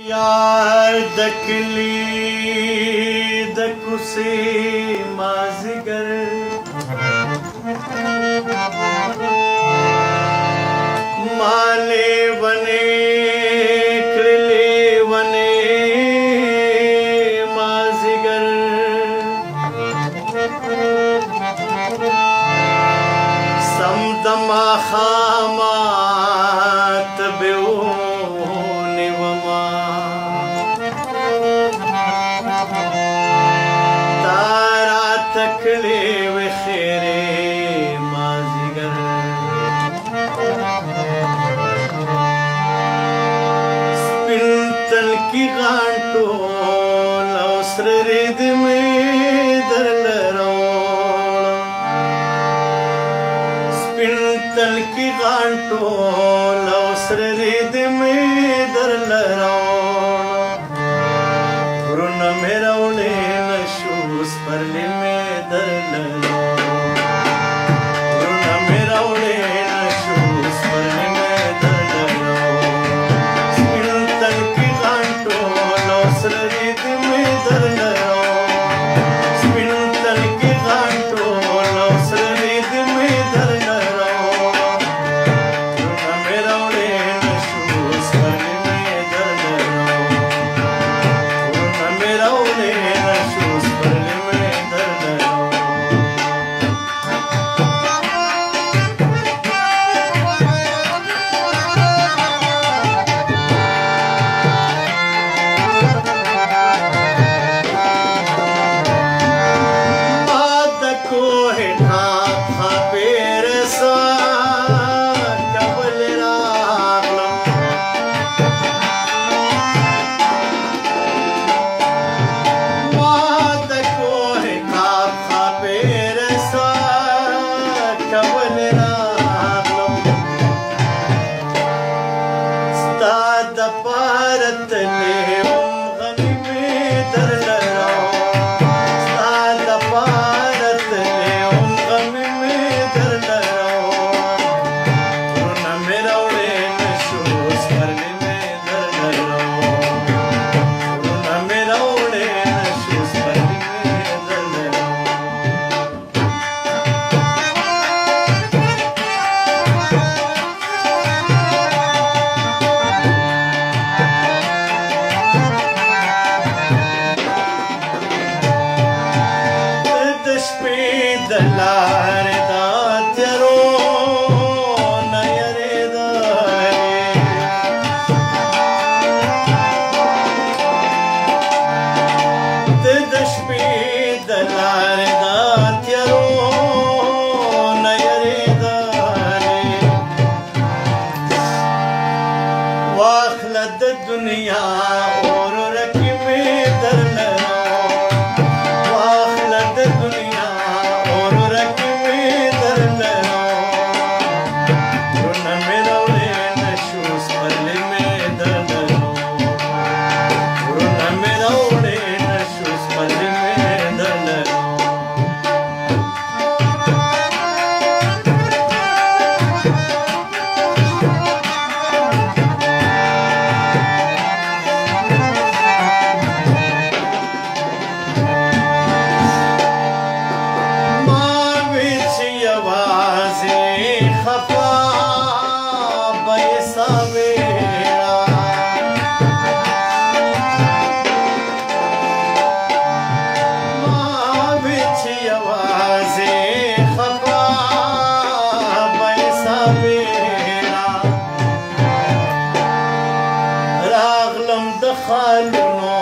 یار د کلی د کوڅې مازیګر مالې ونې کړلې ونې مازیګر سم د ماښامات به ونیومه تا راته کړې وې خیرې مازیګر سپین تلکي غاټول او سره رید مې درله راوړم سپین تلکي غاټول او سره رید مې درله راوړم غرونه مې راوړې نه شو سپرلي مې درله راوړم غرونه مې راوړې نه شو سپرلي مې درله راوړم سپین تلکي غاټول او سره رید مې درله راوړم سپین تلکي غاټول او سره رید مې درله راوړم غرونه مې راوړې نه شو سپرلي مې درله راوړم غرونه مې راوړې نه شو سپرلي مې درله راوړم ما د کوهي ټاپه پیرسه کولې راغلم ما د کوهي ټاپه پیرسه کولې راغلم ستا دپاره تللی وم غمي مې درله راوړم ستا دپاره تللی وم غمي مې درله راوړم غرونه مې راوړې نه شو سپرلي مې درله راوړم غرونه مې راوړې نه شو سپرلي مې درله راوړم د شپې د لارې د تیارو نه یریدلې د شپې د لارې د تیارو نه یریدلې واخله د دنیا اور رکې مې درله راوړم واخله د دنیا اور رکې مې درله راوړم غرونه مې راوړې نه شو سپرلي مې درله راوړم غرونه مې راوړې نه شو سپرلي مې درله راوړم ما وی چې یوازې خفا به یې ساویړه ما وی چې یوازې خفا به یې ساویړه راغلم د خالونو